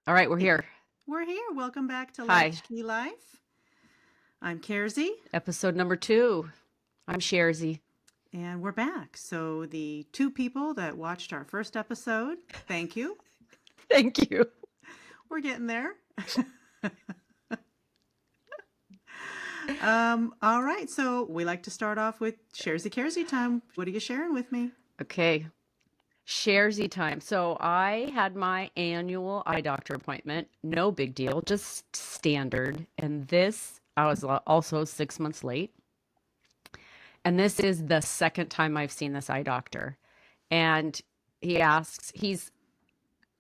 All right, we're Hey, here. we're here. Welcome back to Hi, Latchkey Life. I'm Kersey, episode number 2. I'm Sharzy. and we're back. So, the two people that watched our first episode, thank you. Thank you. We're getting there. All right. So, we like to start off with Sharzy Kersey time. What are you sharing with me? Okay, Sharzy time. So I had my annual eye doctor appointment. No big deal, just standard. And this, I was also 6 months late. And this is the second time I've seen this eye doctor. And he's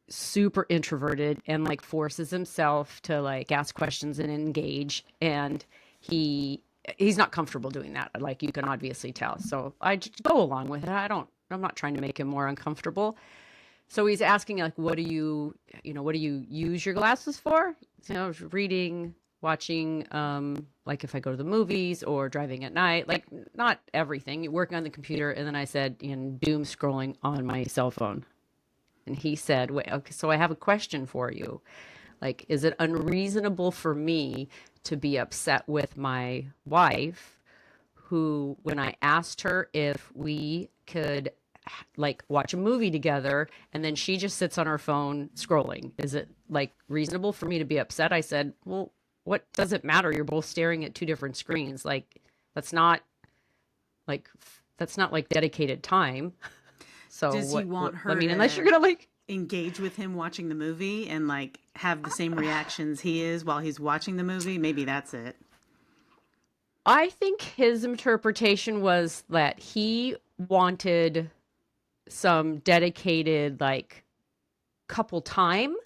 super introverted and like forces himself to like ask questions and engage. And he's not comfortable doing that, like you can obviously tell. So I just go along with it. I'm not trying to make him more uncomfortable. So he's asking like, what do you use your glasses for? Reading, watching, like if I go to the movies or driving at night, like not everything, working on the computer. And then I said, doom scrolling on my cell phone. And he said, wait, okay, so I have a question for you. Like, is it unreasonable for me to be upset with my wife, who, when I asked her if we could like watch a movie together and then she just sits on her phone scrolling, is it like reasonable for me to be upset? I said, well, what does it matter? You're both staring at two different screens. Like, that's not like, that's not like dedicated time. So Does he want I her mean, unless you're to gonna like, engage with him watching the movie and like have the same reactions he is while he's watching the movie? Maybe that's it. I think his interpretation was that he wanted some dedicated like couple time,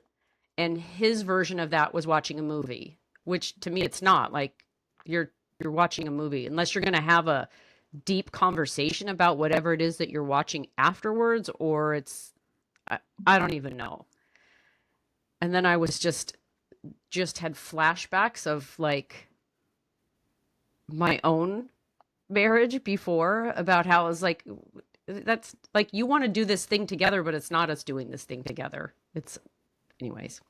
and his version of that was watching a movie, which to me it's not. Like, you're you're watching a movie unless you're going to have a deep conversation about whatever it is that you're watching afterwards, or it's I don't even know. And then I was just had flashbacks of like my own marriage before, about how it was like, that's like, you want to do this thing together, but it's not us doing this thing together. It's anyways.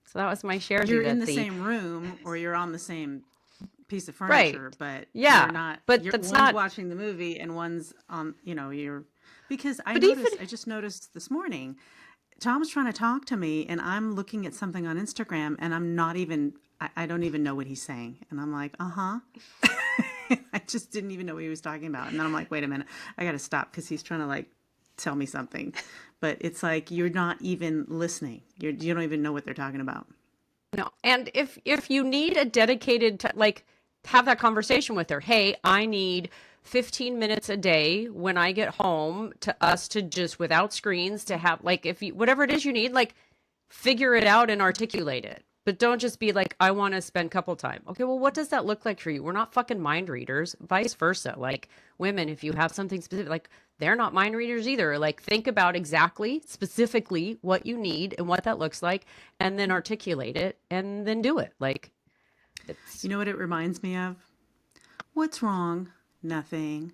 So that was my You're Sharzy. in That the the same room or you're on the same piece of right, furniture, but you're yeah, not, but you're that's one's not. watching the movie and one's on, you're because But even I just noticed this morning, Tom's trying to talk to me and I'm looking at something on Instagram and I'm not even, I don't even know what he's saying. And I'm like, uh-huh. I just didn't even know what he was talking about. And then I'm like, wait a minute, I got to stop because he's trying to like tell me something. But it's like you're not even listening. You don't even know what they're talking about. no, and if you need a dedicated like, have that conversation with her. Hey, I need 15 minutes a day when I get home, to us to just without screens, to have like, if you whatever it is you need, like, figure it out and articulate it. But don't just be like, I want to spend couple time. Okay, well, what does that look like for you? We're not fucking mind readers. Vice versa. Like, women, if you have something specific, like, they're not mind readers either. Like, think about exactly, specifically what you need and what that looks like, and then articulate it and then do it. Like, You it's know what it reminds me of? What's wrong? Nothing.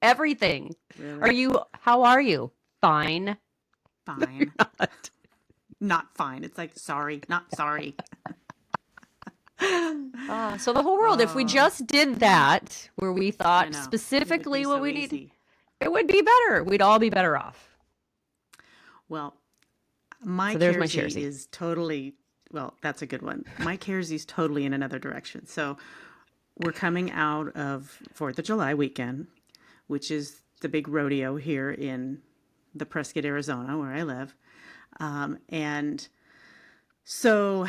everything. Really? How are you? Fine. Fine. Not. Not fine. It's like, sorry, not sorry. So the whole world, if we Oh, just did that, where we I thought know. It would be specifically what so we need, easy. it would be better. We'd all be better off. Well, my So there's my Kersey Sharzy. is totally, well, that's a good one. My Kersey's totally in another direction. So we're coming out of 4th of July weekend, which is the big rodeo here in the Prescott, Arizona, where I live. And so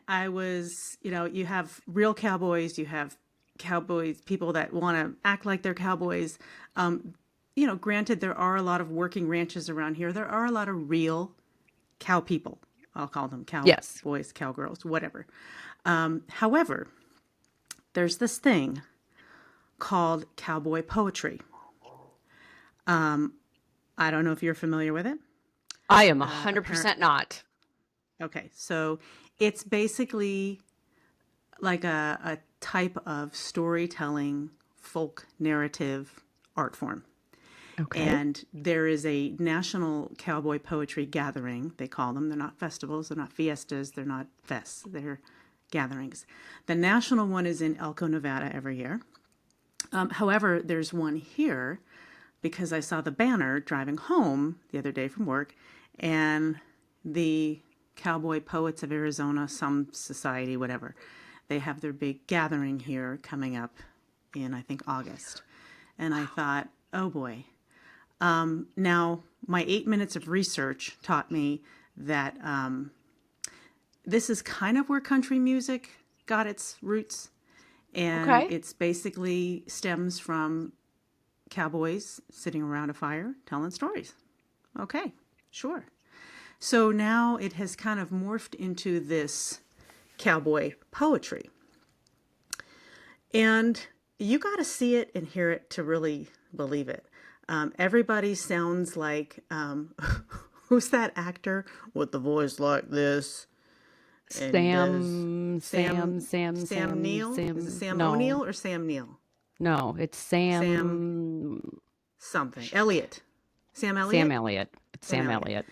I was, you have real cowboys, you have cowboys, people that want to act like they're cowboys. Granted, there are a lot of working ranches around here. There are a lot of real cow people. I'll call them Yes. cowboys, cowgirls, whatever. However, there's this thing called cowboy poetry. I don't know if you're familiar with it. I am Apparent. 100% not. Okay, so it's basically like a type of storytelling folk narrative art form. Okay. And there is a national cowboy poetry gathering, they call them. They're not festivals, they're not fiestas, they're not fests, they're gatherings. The national one is in Elko, Nevada every year. However, there's one here because I saw the banner driving home the other day from work, and the Cowboy Poets of Arizona, some society, whatever, they have their big gathering here coming up in, I think, August. And I thought, oh boy. Now, my 8 minutes of research taught me that this is kind of where country music got its roots. And Okay. it's basically stems from cowboys sitting around a fire telling stories. Okay, sure. So now it has kind of morphed into this cowboy poetry. And you got to see it and hear it to really believe it. Everybody sounds like, who's that actor with the voice like this? And does Sam Neill? Is it Sam No, O'Neill or Sam Neill? no, it's Sam Sam. something. Elliott. Sam Sam Elliott? Elliott. It's Sam Sam Elliott. Elliott.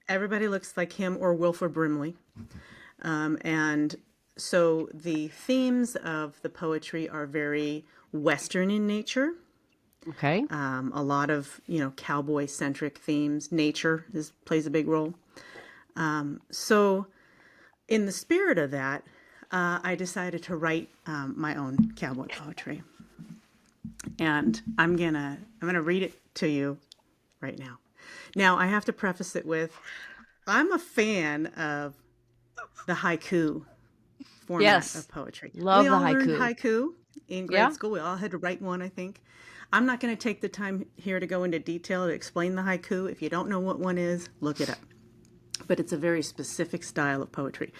Everybody looks like him or Wilford Brimley. And so the themes of the poetry are very Western in nature. Okay. A lot of, cowboy centric themes. Nature plays a big role. So, in the spirit of that, I decided to write my own cowboy poetry, and I'm gonna read it to you right now. Now, I have to preface it with I'm a fan of the haiku format Yes. of poetry. We Love the all learned haiku. haiku in grade Yeah. school. We all had to write one, I think. I'm not going to take the time here to go into detail to explain the haiku. If you don't know what one is, look it up. But it's a very specific style of poetry.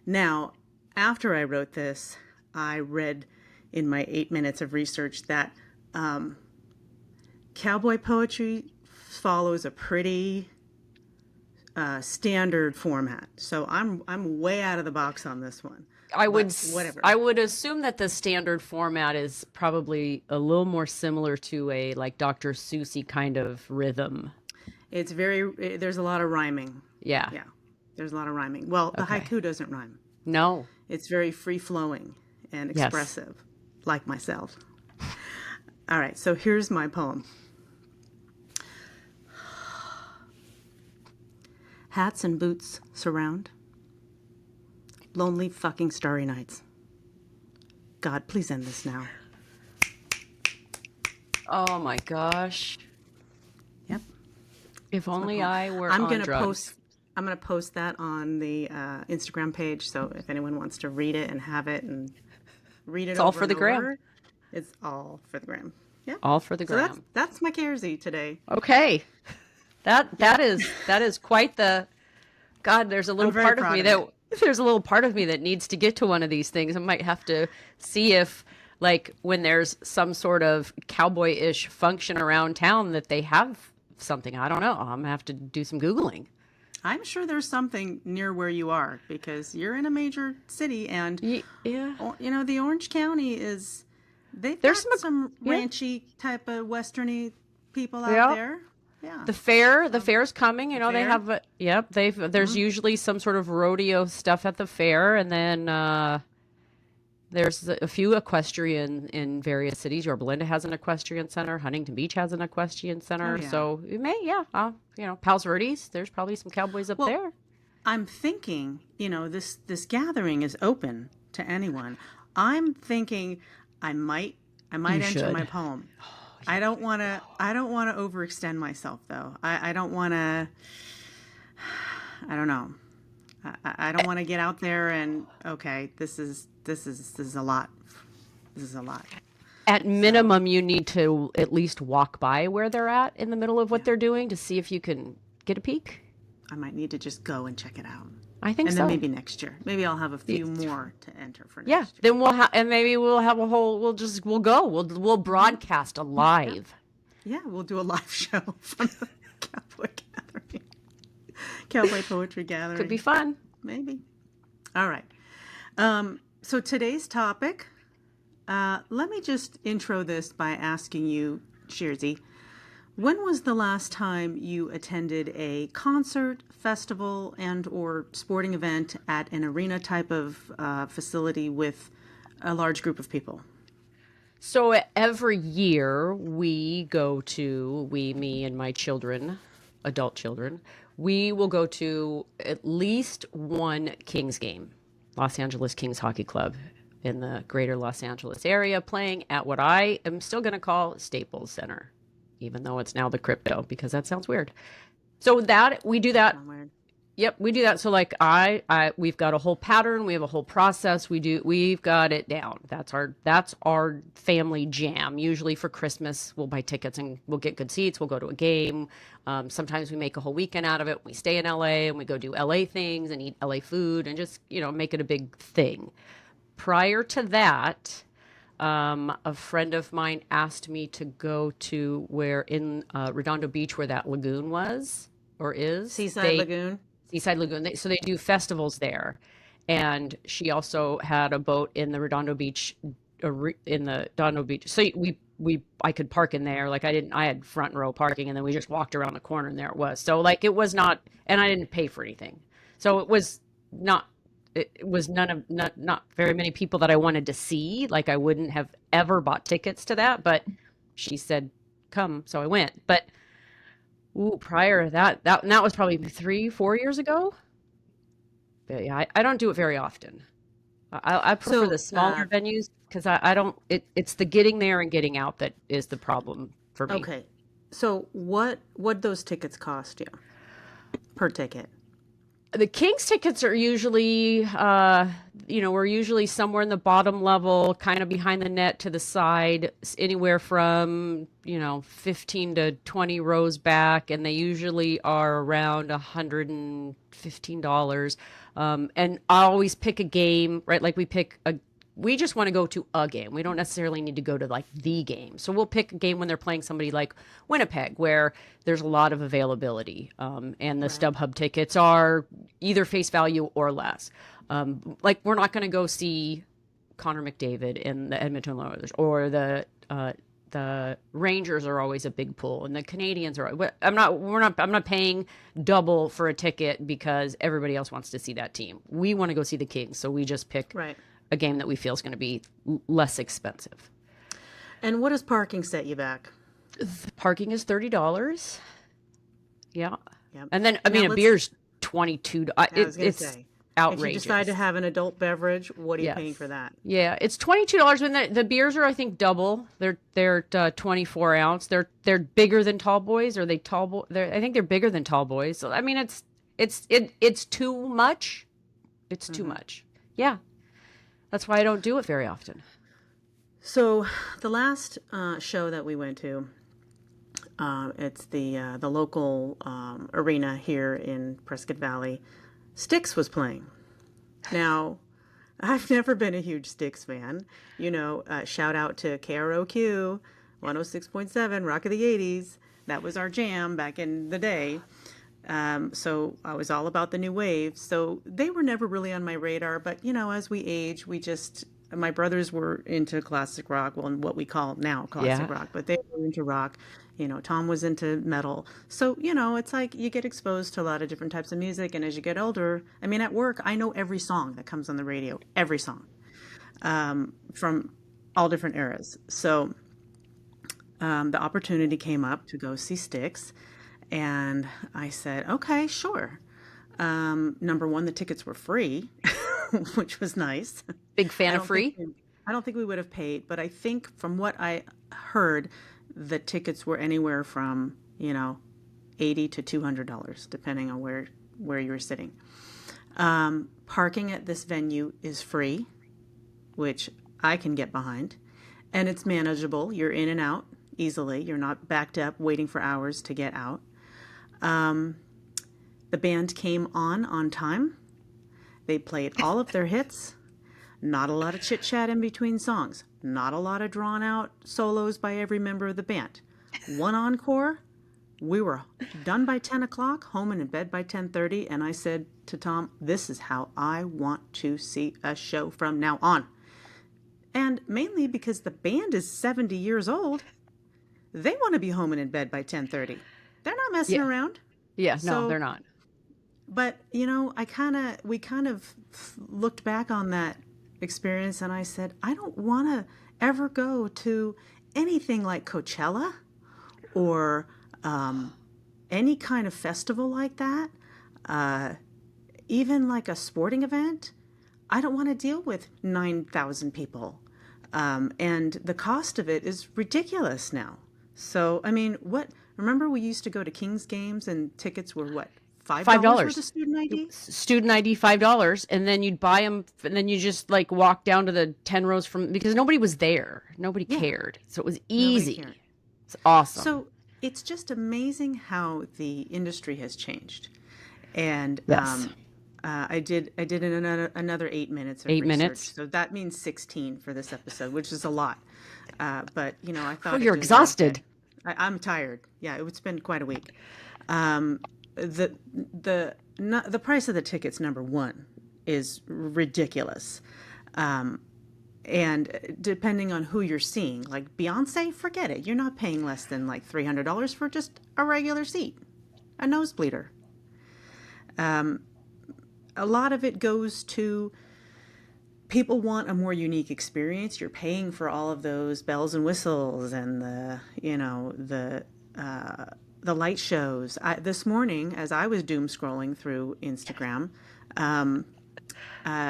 Now, after I wrote this, I read in my 8 minutes of research that cowboy poetry follows a pretty standard format. So I'm way out of the box on this one. But whatever. I would assume that the standard format is probably a little more similar to a like Dr. Seussy kind of rhythm. There's a lot of rhyming. Yeah. Yeah, there's a lot of rhyming. Well, the Okay. haiku doesn't rhyme. No. It's very free flowing and Yes. expressive, like myself. All right, so here's my poem. Hats and boots surround. Lonely fucking starry nights. God, please end this now. Oh my gosh. Yep. If only I were I'm on gonna drugs. post. I'm gonna post that on the Instagram page. So if anyone wants to read it and have it and read it It's all over for and the gram. over, it's all for the gram. Yeah. All for the So that's gram. that's my Kersey today. Okay. That is quite the God, there's a I'm little very part of proud me of that it. there's a little part of me that needs to get to one of these things. I might have to see if like when there's some sort of cowboy-ish function around town that they have something. I don't know. I'm gonna have to do some Googling. I'm sure there's something near where you are because you're in a major city, and Yeah. the Orange County is. They've There's got some yeah. ranchy type of westerny people out Yeah. there. Yeah. The fair's coming, you know, they Fair. have yep, there's usually some sort of rodeo stuff at the fair and then there's a few equestrian in various cities. Yorba Linda has an equestrian center. Huntington Beach has an equestrian Oh center. yeah. So it may, yeah, Palos Verdes. There's probably some cowboys up Well, there. I'm thinking, this gathering is open to anyone. I'm thinking I might You enter my should. poem. I don't want to overextend myself though. I don't want to I don't know. I don't want to get out there and okay, this is a lot. This is a lot. At So, minimum, you need to at least walk by where they're at in the middle of what yeah. they're doing to see if you can get a peek. I might need to just go and check it out. I think And then so. maybe next year. Maybe I'll have a few It's- more to enter for Yeah, next year. then we'll have, and maybe we'll have a whole. We'll go. We'll broadcast a Yeah. live. Yeah, we'll do a live show from the cowboy gathering. Cowboy poetry Could be gathering. fun. Maybe. All right. So today's topic, let me just intro this by asking you, Shirzy, When was the last time you attended a concert, festival, and or sporting event at an arena type of facility with a large group of people? So every year me and my children, adult children, we will go to at least one Kings game, Los Angeles Kings Hockey Club in the greater Los Angeles area, playing at what I am still going to call Staples Center, even though it's now the Crypto, because that sounds weird. So that we do That's that. not weird. Yep, we do that. So like we've got a whole pattern, we have a whole process. We've got it down. That's our family jam. Usually for Christmas, we'll buy tickets and we'll get good seats. We'll go to a game. Sometimes we make a whole weekend out of it. We stay in LA and we go do LA things and eat LA food and just make it a big thing. Prior to that, a friend of mine asked me to go to where in Redondo Beach, where that lagoon was or is. Seaside Lagoon. Seaside Lagoon. So they do festivals there. And she also had a boat in the Redondo Beach, in the Redondo Beach. So I could park in there. Like I had front row parking, and then we just walked around the corner, and there it was. So like it was not, and I didn't pay for anything. So not, it was not very many people that I wanted to see. Like I wouldn't have ever bought tickets to that, but she said, come. So I went. But ooh, prior to that was probably 3, 4 years ago. But yeah, I don't do it very often. I prefer the So, smaller venues because I don't. It's the getting there and getting out that is the problem for me. okay. So what those tickets cost you per ticket? The Kings tickets are usually, we're usually somewhere in the bottom level, kind of behind the net to the side, anywhere from 15 to 20 rows back, and they usually are around $115. And I always pick a game, right? Like we just want to go to a game. We don't necessarily need to go to like the game. So we'll pick a game when they're playing somebody like Winnipeg, where there's a lot of availability. And the Right. StubHub tickets are either face value or less. Like we're not going to go see Connor McDavid in the Edmonton Oilers, or the Rangers are always a big pull, and the Canadians are. I'm not paying double for a ticket because everybody else wants to see that team. We want to go see the Kings, so we just pick Right. a game that we feel is going to be less expensive. And what does parking set you back? Parking is $30. Yeah, Yep. and then I Now mean a let's beer's 22. I was going to It's say, if you decide to outrageous. have an adult beverage, what are you paying Yes. for that? Yeah, it's $22. When the beers are, I think, double. They're 24 ounce. They're bigger than tall boys. Or they tall boy? I think they're bigger than tall boys. So I mean, it's too much. It's too Hmm. much. Yeah, that's why I don't do it very often. So the last show that we went to, it's the local arena here in Prescott Valley. Styx was playing. Now, I've never been a huge Styx fan. Shout out to KROQ 106.7, Rock of the 80s. That was our jam back in the day. So I was all about the new wave. So they were never really on my radar. But, as we age, my brothers were into classic rock, well, what we call now classic Yeah. rock, but they were into rock. Tom was into metal. So, it's like you get exposed to a lot of different types of music. And as you get older, I mean, at work, I know every song that comes on the radio, every song from all different eras. So the opportunity came up to go see Styx. And I said, okay, sure. Number one, the tickets were free, which was nice. Big I fan of don't think free. we, I don't think we would have paid, but I think from what I heard, the tickets were anywhere from $80 to $200, depending on where you were sitting. Parking at this venue is free, which I can get behind, and it's manageable. You're in and out easily. You're not backed up waiting for hours to get out. The band came on time. They played all of their hits. Not a lot of chit chat in between songs. Not a lot of drawn out solos by every member of the band. One encore. We were done by 10 o'clock, home and in bed by 10:30, and I said to Tom, "This is how I want to see a show from now on." And mainly because the band is 70 years old. they want to be home and in bed by 10:30. They're not messing Yeah. around. Yeah. No, So, they're not. but we kind of looked back on that experience and I said, I don't want to ever go to anything like Coachella or any kind of festival like that, even like a sporting event. I don't want to deal with 9,000 people. And the cost of it is ridiculous now. So, I mean, remember we used to go to Kings games and tickets were what? Five $5 worth of dollars. student ID? Student ID $5, and then you'd buy them, and then you just like walk down to the 10 rows from because nobody was there, nobody Yeah, cared, so it was nobody easy. cared. It's awesome. So it's just amazing how the industry has changed. And Yes, I did another 8 minutes of 8 minutes. research. So that means 16 for this episode, which is a lot. But I Oh, thought it you're deserved exhausted. it. I'm tired. Yeah, it's been quite a week. Um, the price of the tickets, number one, is ridiculous. And depending on who you're seeing, like Beyonce, forget it. You're not paying less than like $300 for just a regular seat, a nosebleeder. A lot of it goes to people want a more unique experience. You're paying for all of those bells and whistles and the light shows. This morning, as I was doom scrolling through Instagram,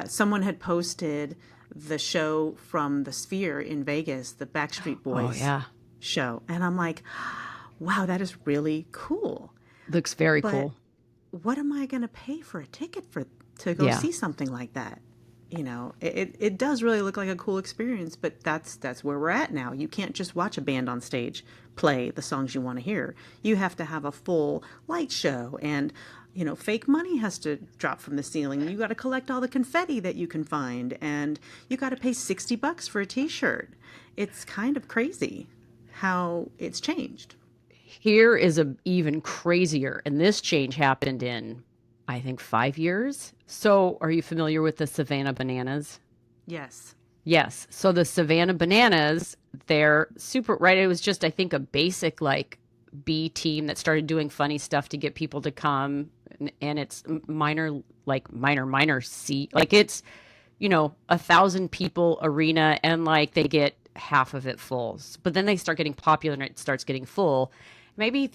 someone had posted the show from the Sphere in Vegas, the Backstreet Oh Boys yeah, show, and I'm like, wow, that is really cool. looks very But cool. what am I going to pay for a ticket to go Yeah, see something like that? It does really look like a cool experience, but that's where we're at now. You can't just watch a band on stage play the songs you want to hear. You have to have a full light show, and fake money has to drop from the ceiling. You got to collect all the confetti that you can find, and you got to pay $60 for a T-shirt. It's kind of crazy how it's changed. here is a even crazier, and this change happened in I think 5 years. So, are you familiar with the Savannah Bananas? Yes. Yes. So the Savannah Bananas, they're super, right? It was just, I think, a basic like B team that started doing funny stuff to get people to come. And it's minor, like minor C. Like it's, 1,000 people arena and like they get half of it full. But then they start getting popular and it starts getting full. Maybe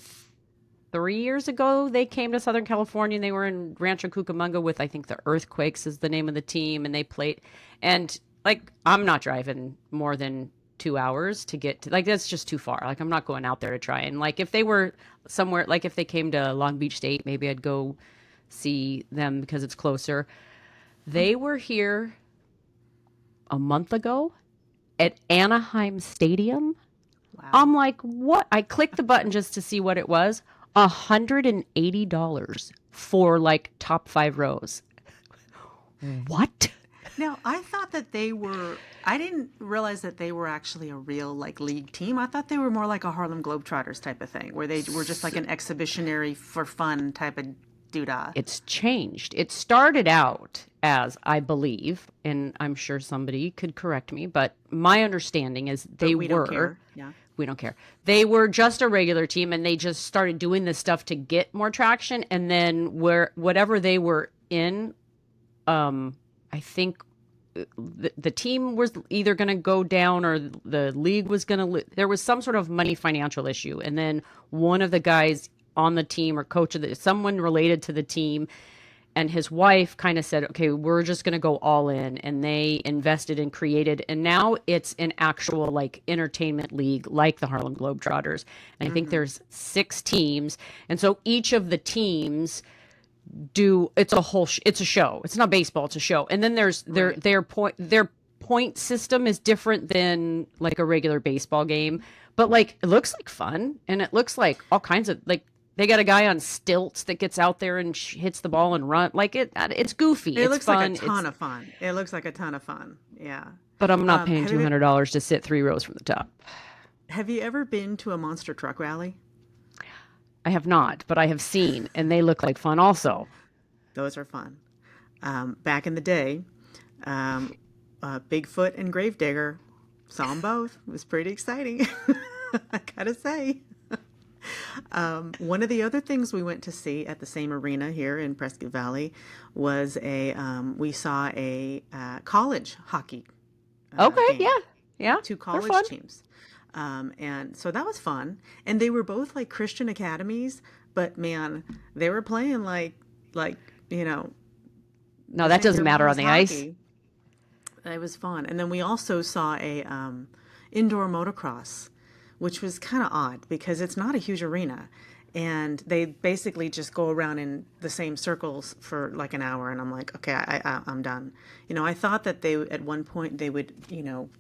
3 years ago, they came to Southern California and they were in Rancho Cucamonga with, I think, the Earthquakes is the name of the team. And they played. And like, I'm not driving more than 2 hours to get to, like, that's just too far. Like, I'm not going out there to try. And like, if they were somewhere, like, if they came to Long Beach State, maybe I'd go see them because it's closer. They were here a month ago at Anaheim Stadium. Wow. I'm like, what? I clicked the button just to see what it was. $180 for like top 5 rows. What? Now, I thought that I didn't realize that they were actually a real like league team. I thought they were more like a Harlem Globetrotters type of thing, where they were just like an exhibitionary for fun type of doodah. It's changed. It started out as, I believe, and I'm sure somebody could correct me, but my understanding is But they we don't were, care. Yeah. we don't care. They were just a regular team and they just started doing this stuff to get more traction. And then whatever they were in, I think the team was either going to go down or the league was going to, there was some sort of money financial issue. And then one of the guys on the team or coach of someone related to the team and his wife kind of said, okay, we're just going to go all in. And they invested and created. And now it's an actual like entertainment league like the Harlem Globetrotters. And I think there's 6 teams. And so each of the teams it's a whole, it's a show. It's not baseball, it's a show. And then there's Right. their point system is different than like a regular baseball game. But like, it looks like fun. And it looks like all kinds of like, they got a guy on stilts that gets out there and hits the ball and run like it's goofy. It It's looks like a fun. ton of fun. It looks like a ton of fun. Yeah. But I'm not paying Have you $200 to sit 3 rows from the top. have you ever been to a monster truck rally? I have not, but I have seen, and they look like fun also. Those are fun. Back in the day, Bigfoot and Gravedigger saw them both. It was pretty exciting. I gotta say. One of the other things we went to see at the same arena here in Prescott Valley was we saw a college hockey Okay, game, yeah. Yeah, two they're college fun. teams. And so that was fun. And they were both like Christian academies, but man, they were playing like, you know, No, this that ain't doesn't your matter on mom's the ice. hockey. It was fun. And then we also saw a indoor motocross, which was kind of odd because it's not a huge arena. And they basically just go around in the same circles for like an hour. And I'm like, okay, I'm done. I thought that they, at one point, they would,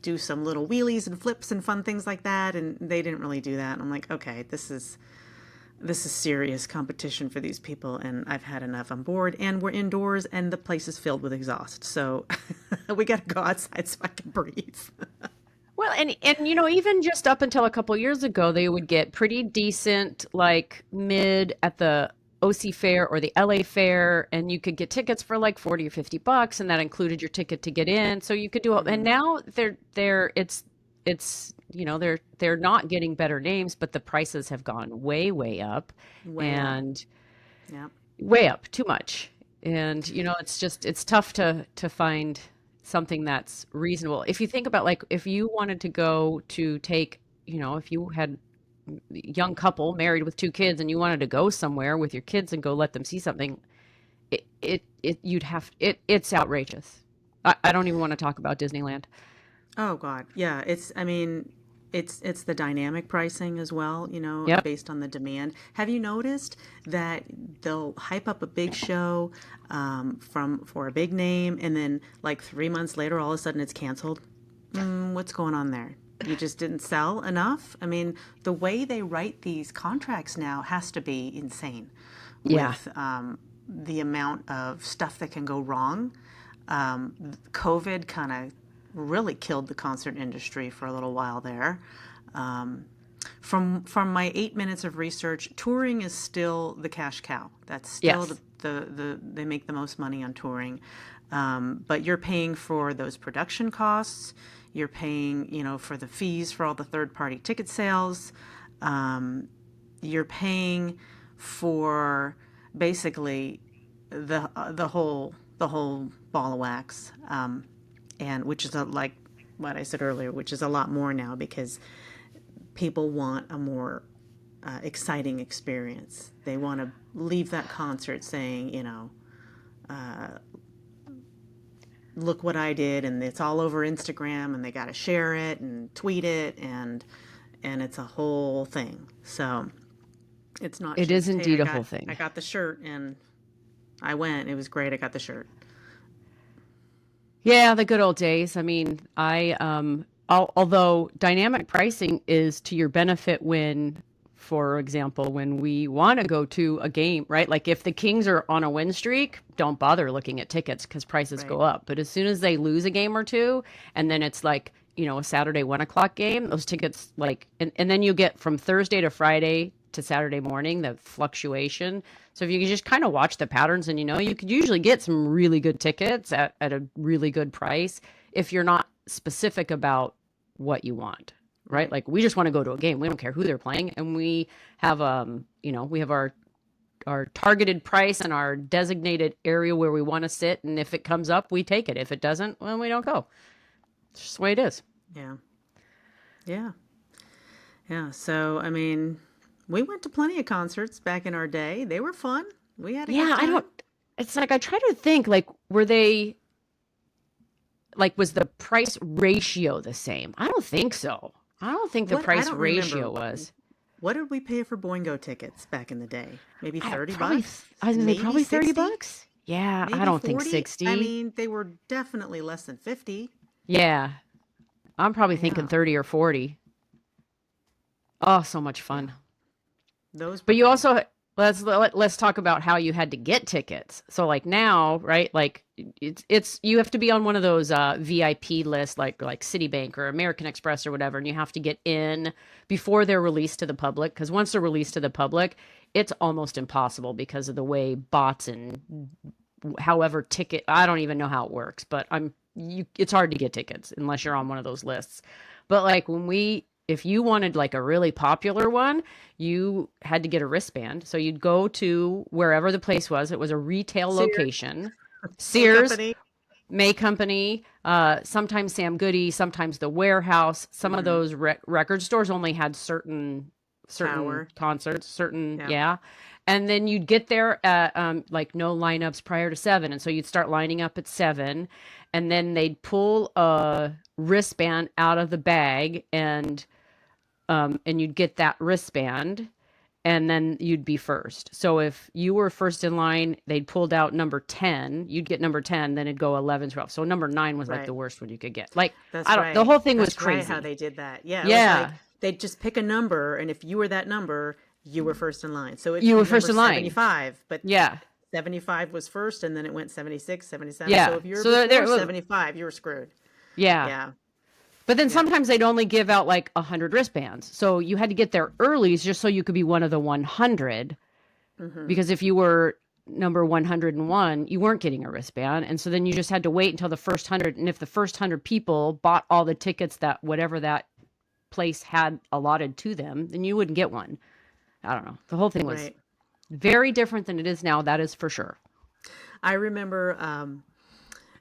do some little wheelies and flips and fun things like that. And they didn't really do that. And I'm like, okay, this is serious competition for these people, and I've had enough. I'm bored, and we're indoors, and the place is filled with exhaust. So we got to go outside so I can breathe. Well, and even just up until a couple years ago, they would get pretty decent like mid at the OC Fair or the LA Fair, and you could get tickets for like 40 or $50, and that included your ticket to get in. So you could do it. And now they're they're not getting better names, but the prices have gone way up, Way up. and Yeah. way up too much. And it's tough to find something that's reasonable. If you think about, like, if you wanted to go to take, if you had a young couple married with two kids and you wanted to go somewhere with your kids and go let them see something, it's outrageous. I don't even want to talk about Disneyland. Oh God, yeah. I mean, it's the dynamic pricing as well, Yep. based on the demand. Have you noticed that they'll hype up a big show for a big name, and then like 3 months later, all of a sudden it's canceled? What's going on there? You just didn't sell enough? I mean, the way they write these contracts now has to be insane Yeah. with the amount of stuff that can go wrong. COVID kind of really killed the concert industry for a little while there. From my 8 minutes of research, touring is still the cash cow. That's still Yes. they make the most money on touring. But you're paying for those production costs. You're paying, for the fees for all the third party ticket sales. You're paying for basically the whole ball of wax, and which is like what I said earlier, which is a lot more now because people want a more exciting experience. They want to leave that concert saying, look what I did, and it's all over Instagram, and they got to share it and tweet it, and it's a whole thing. So it's not It is just, hey, indeed I a got whole I thing. got the shirt and I went. It was great. I got the shirt. Yeah, the good old days. I mean, although dynamic pricing is to your benefit when, for example, when we want to go to a game, right? Like if the Kings are on a win streak, don't bother looking at tickets because prices Right. go up. But as soon as they lose a game or two, and then it's like, a Saturday 1 o'clock game, those tickets and then you get from Thursday to Friday to Saturday morning, the fluctuation. So if you can just kind of watch the patterns, and you could usually get some really good tickets at a really good price if you're not specific about what you want, right? Right. Like we just want to go to a game. We don't care who they're playing, and we have we have our targeted price and our designated area where we want to sit, and if it comes up, we take it. If it doesn't, well, we don't go. It's just the way it is. Yeah. Yeah. Yeah. So, I mean, we went to plenty of concerts back in our day. They were fun. We had a good Yeah, I time. don't. It's like I try to think, like, was the price ratio the same? I don't think so. I don't think the I price don't ratio remember. was. What did we pay for Boingo tickets back in the day? Maybe I don't 30 probably. bucks? I was gonna say Maybe probably 30 60? bucks. Yeah, I Maybe don't think 40? I 60. mean, they were definitely less than 50. Yeah, I'm probably thinking Yeah. 30 or 40. Oh, so much Yeah. fun. Those were But you fun. also let's talk about how you had to get tickets. So like now, right? Like it's you have to be on one of those VIP lists like Citibank or American Express or whatever, and you have to get in before they're released to the public. Because once they're released to the public, it's almost impossible because of the way bots and however ticket. I don't even know how it works, but it's hard to get tickets unless you're on one of those lists. But like when we if you wanted like a really popular one, you had to get a wristband. So you'd go to wherever the place was. It was a retail Sears, location. A Sears, company. May Company, sometimes Sam Goody, sometimes the Warehouse. Some of Hmm. those record stores only had certain Tower. concerts, certain Yeah. yeah. And then you'd get there at like no lineups prior to 7, and so you'd start lining up at 7, and then they'd pull a wristband out of the bag, and you'd get that wristband, and then you'd be first. So if you were first in line, they'd pulled out number 10, you'd get number 10, then it'd go 11, 12. So number 9 was like Right. the worst one you could get. Like, That's I don't, the right. whole thing was That's right how crazy. they did that. Yeah, it was like Yeah. they'd just pick a number, and if you were that number, you were first in line. So it'd You be were first number in line. 75, but Yeah. 75 was first, and then it went 76, 77. So Yeah. if you were So before there, 75, you were screwed. yeah. Yeah. But then Yeah. sometimes they'd only give out like 100 wristbands. So you had to get there early just so you could be one of the 100. Hmm. Because if you were number 101, you weren't getting a wristband. And so then you just had to wait until the first 100. And if the first 100 people bought all the tickets that whatever that place had allotted to them, then you wouldn't get one. I don't know. The whole thing was Right. very different than it is now. That is for sure. I remember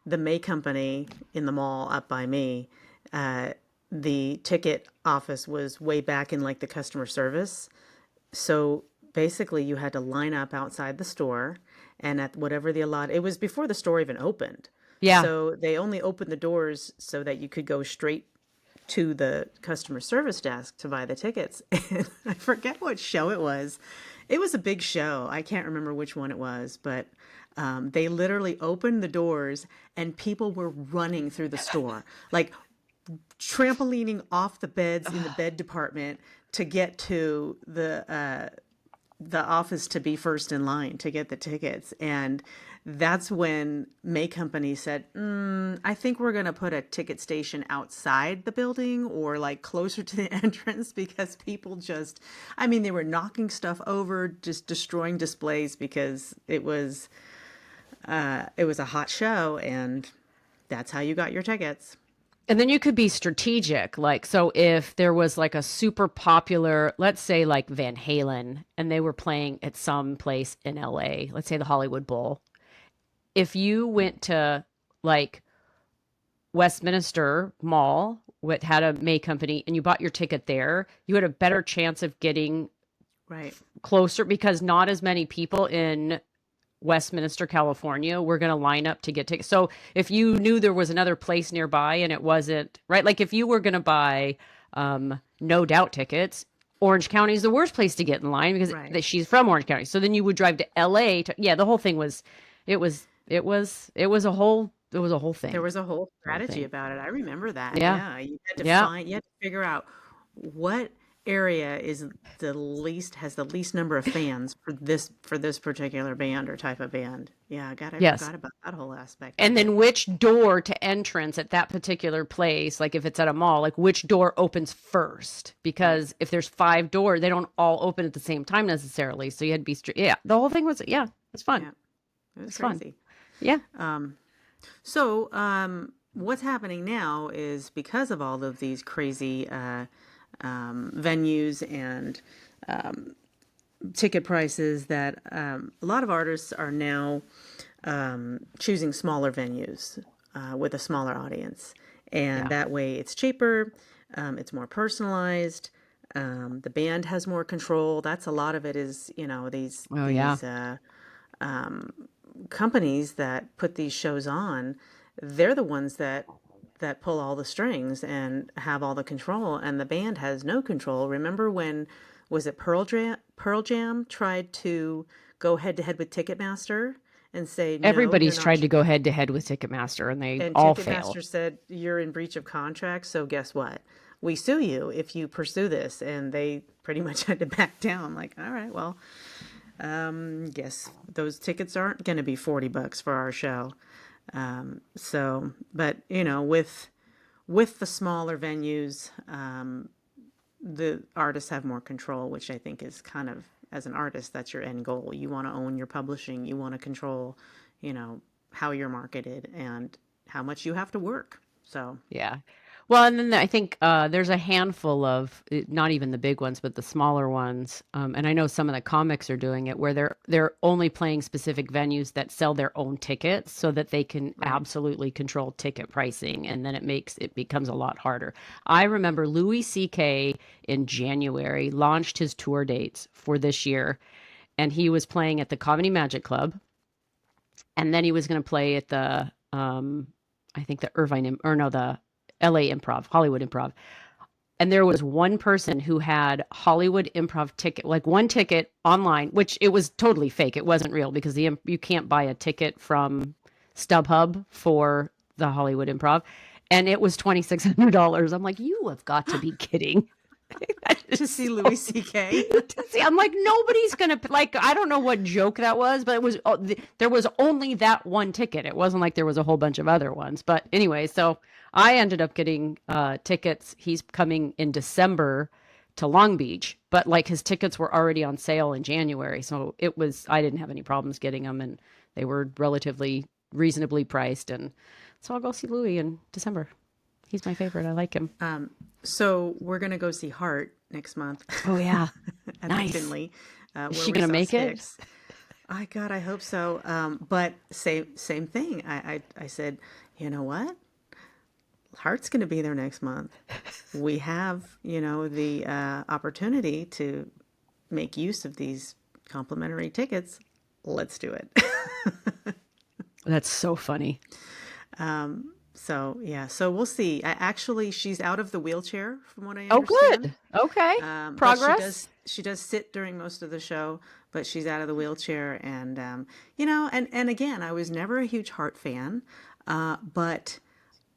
the May Company in the mall up by me. Uh, the ticket office was way back in like the customer service. So basically, you had to line up outside the store, and at whatever the allot, it was before the store even opened. Yeah. So they only opened the doors so that you could go straight to the customer service desk to buy the tickets. And I forget what show it was. It was a big show. I can't remember which one it was, but they literally opened the doors and people were running through the store, like trampolining off the beds in the bed department to get to the office to be first in line to get the tickets. And that's when May Company said, I think we're going to put a ticket station outside the building or like closer to the entrance because people just, I mean, they were knocking stuff over, just destroying displays because it was a hot show and that's how you got your tickets. And then you could be strategic. Like, so if there was like a super popular, let's say like Van Halen, and they were playing at some place in LA, let's say the Hollywood Bowl, if you went to like Westminster Mall, what had a May Company, and you bought your ticket there, you had a better chance of getting Right. closer because not as many people in Westminster, California, were going to line up to get tickets. So if you knew there was another place nearby and it wasn't right, like if you were going to buy No Doubt tickets, Orange County is the worst place to get in line because Right. she's from Orange County. So then you would drive to LA to, yeah, the whole thing was, it was a whole There thing. was a whole Whole strategy thing. about it. I remember that. Yeah. Yeah, Yeah. you had to figure out what area is the least has the least number of fans for this particular band or type of band. Yeah, God, I Yes. forgot about that whole aspect of And it. then which door to entrance at that particular place, like if it's at a mall, like which door opens first? Right. Because if there's 5 doors, they don't all open at the same time necessarily. So you had to be yeah. The whole thing was yeah, it's fun. Yeah, it was It's fun. crazy. Yeah. So, what's happening now is because of all of these crazy venues and ticket prices that a lot of artists are now choosing smaller venues with a smaller audience. And Yeah. that way it's cheaper, it's more personalized, the band has more control. That's a lot of it is, you know, Oh yeah. these companies that put these shows on, they're the ones that pull all the strings and have all the control, and the band has no control. Remember when was it Pearl Jam tried to go head to head with Ticketmaster and say no, you're Everybody's not. tried to go head to head with Ticketmaster and they And all fail. Ticketmaster said you're in breach of contract. So guess what? We sue you if you pursue this, and they pretty much had to back down. Like, all right, well, guess those tickets aren't going to be $40 for our show. So, but you know, with the smaller venues, the artists have more control, which I think is kind of, as an artist, that's your end goal. You want to own your publishing. You want to control, you know, how you're marketed and how much you have to work. So, Yeah. Well, and then I think there's a handful of not even the big ones, but the smaller ones. And I know some of the comics are doing it where they're only playing specific venues that sell their own tickets so that they can Right. absolutely control ticket pricing, and then it becomes a lot harder. I remember Louis C.K. in January launched his tour dates for this year, and he was playing at the Comedy Magic Club, and then he was going to play at the I think the or no, the LA Improv, Hollywood Improv. And there was one person who had Hollywood Improv ticket, like one ticket online, which it was totally fake. It wasn't real because you can't buy a ticket from StubHub for the Hollywood Improv, and it was $2,600. I'm like, you have got to be kidding. That To is see so Louis C.K. See, I'm like, nobody's gonna like. I don't know what joke that was, but it was. There was only that one ticket. It wasn't like there was a whole bunch of other ones. But anyway, so I ended up getting tickets. He's coming in December to Long Beach, but like his tickets were already on sale in January, so it was. I didn't have any problems getting them, and they were relatively reasonably priced. And so I'll go see Louis in December. He's my favorite. I like him. So we're gonna go see Heart next month Oh yeah, at the nice. Finley, Is where she we gonna saw make it? Sticks. I God, I hope so. But same thing. I said, you know what? Heart's gonna be there next month. We have, the opportunity to make use of these complimentary tickets. Let's do it. That's so funny. So yeah, so we'll see. Actually, she's out of the wheelchair, from what I Oh, understand. good. Okay. But she Progress. does sit during most of the show, but she's out of the wheelchair, and and again, I was never a huge Heart fan, but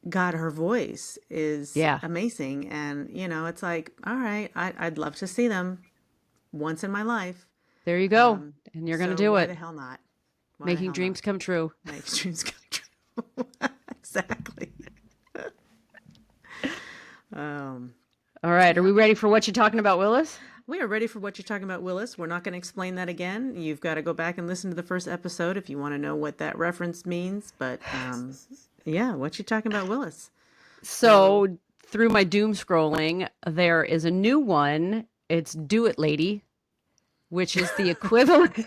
God, her voice is Yeah. amazing, and it's like, all right, I'd love to see them once in my life. There you go. And you're going to So do why the it. hell not? Why the Making hell not? dreams come true. Make dreams come true. Exactly. Um, All right. Are yeah. we ready for what you're talking about, Willis? We are ready for what you're talking about, Willis. We're not going to explain that again. You've got to go back and listen to the first episode if you want to know what that reference means. But yeah, what you talking about, Willis? So, So, through my doom scrolling, there is a new one. It's Do It Lady, which is the equivalent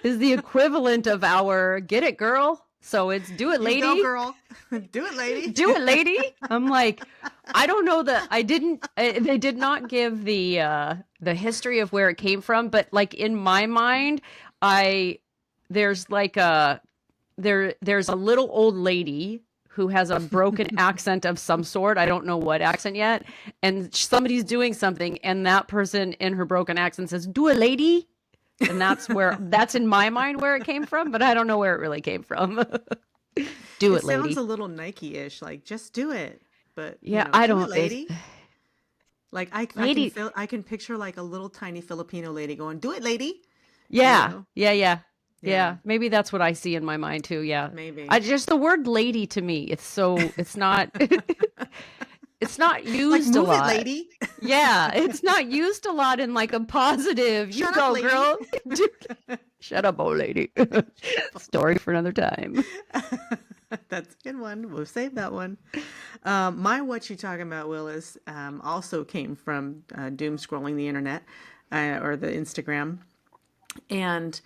is the equivalent of our Get It Girl. So it's Do It you go, Lady. girl. Do it, lady. Do It Lady. I'm like, I don't know that I didn't they did not give the history of where it came from, but like in my mind, I there's like there's a little old lady who has a broken accent of some sort. I don't know what accent yet. And somebody's doing something, and that person in her broken accent says, Do it, lady. And that's in my mind where it came from, but I don't know where it really came from. Do It it, sounds lady. a little Nike-ish, like just do it. But Yeah, I do it, don't. lady. Like I can Lady. feel, I can picture like a little tiny Filipino lady going, "Do it, lady." You Yeah, know? yeah, yeah, Yeah, yeah. Maybe that's what I see in my mind too. Yeah, I maybe. just the word lady to me, it's not it's not Like, used a move it, lot. lady. Yeah, it's not used a lot in like a positive. You Shut up, go, lady. girl. Shut up, old lady. Story for another time. That's a good one. We'll save that one. My what you talking about, Willis, also came from doom scrolling the internet or the Instagram, and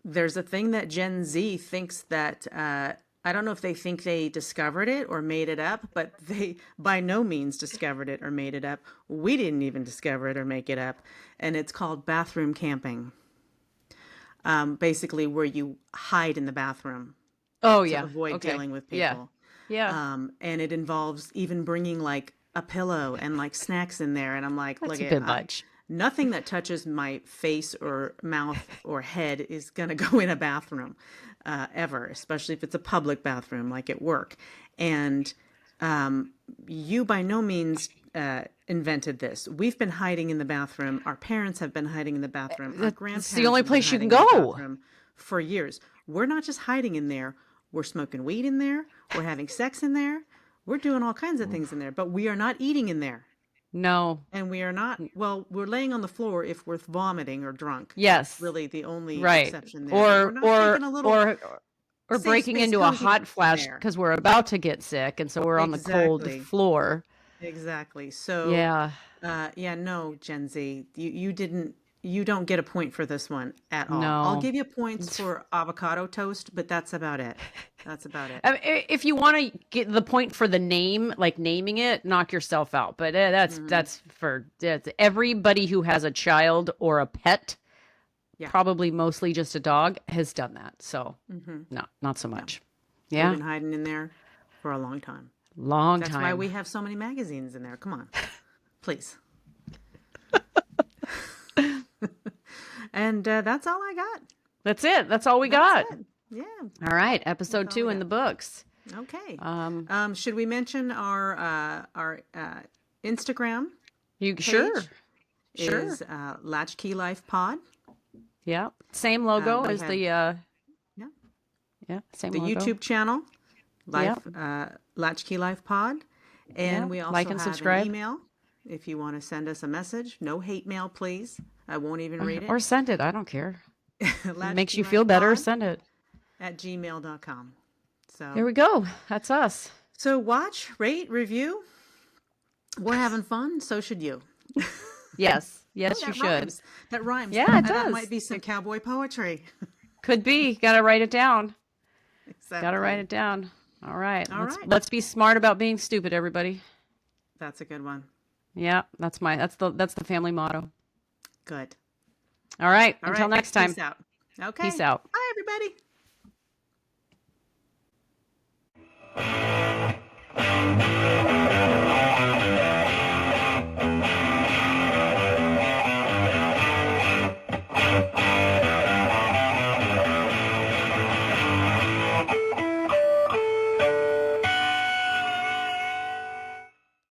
there's a thing that Gen Z thinks that. I don't know if they think they discovered it or made it up, but they by no means discovered it or made it up. We didn't even discover it or make it up. And it's called bathroom camping. Basically, where you hide in the bathroom Oh to yeah. avoid Okay. dealing with Yeah. people. Yeah. And it involves even bringing like a pillow and like snacks in there. And I'm like, That's look a at bit much. nothing that touches my face or mouth or head is gonna go in a bathroom ever, especially if it's a public bathroom like at work. And you by no means invented this. We've been hiding in the bathroom. Our parents have been hiding in the bathroom. Our That's the grandparents only have been place you can hiding in the go. bathroom for years. We're not just hiding in there. We're smoking weed in there. We're having sex in there. We're doing all kinds of things in there, but we are not eating in there. No. And we are not, well, we're laying on the floor if we're vomiting or drunk. That's Yes. really the only Right. exception there. But we're Or not taking or a little, or Or Safe breaking space, into a cozy hot flash there. because we're about to get sick, and so we're on the cold Exactly. floor. Exactly. So, Yeah. yeah, no, Gen Z, you don't get a point for this one at all. I'll No. give you points It's for avocado toast, but that's about it. That's about it. I mean, if you want to get the point for the name, like naming it, knock yourself out. But Hmm. that's everybody who has a child or a pet, Yeah. probably mostly just a dog, has done that. So Hmm. no, not so Yeah. much. They've Yeah, been hiding in there for a long time. long That's why time. we have so many magazines in there. Come on, please. And that's all I got. That's it. That's all we That's got. it. Yeah, All right, that's episode all I 2 in got. the books. Okay. Um, Should we mention our Instagram you page sure? Sure. is Latchkey Life Pod. Yeah. Same logo We as have yeah, yeah, same the logo. YouTube channel, Yeah. Latchkey Life Pod, Yeah. and we Like also and have an subscribe. email if you want to send us a message. No hate mail, please. I won't even read Or it. send it. I don't care. Makes you feel better, latchkeylifepod send it. at gmail.com. There So, we go. That's us. so watch, rate, review. We're having fun. So should you. Yes. Oh, Yes, you that should. rhymes. That rhymes. Yeah, it That does. might be some cowboy poetry. Could be. Got to write it down. Got to write Exactly. it down. All right. All right. Let's be smart about being stupid, everybody. That's a good one. Yeah, that's the family motto. Good. All right. All Until right. next time. Peace out. Okay. Peace out. Bye, everybody.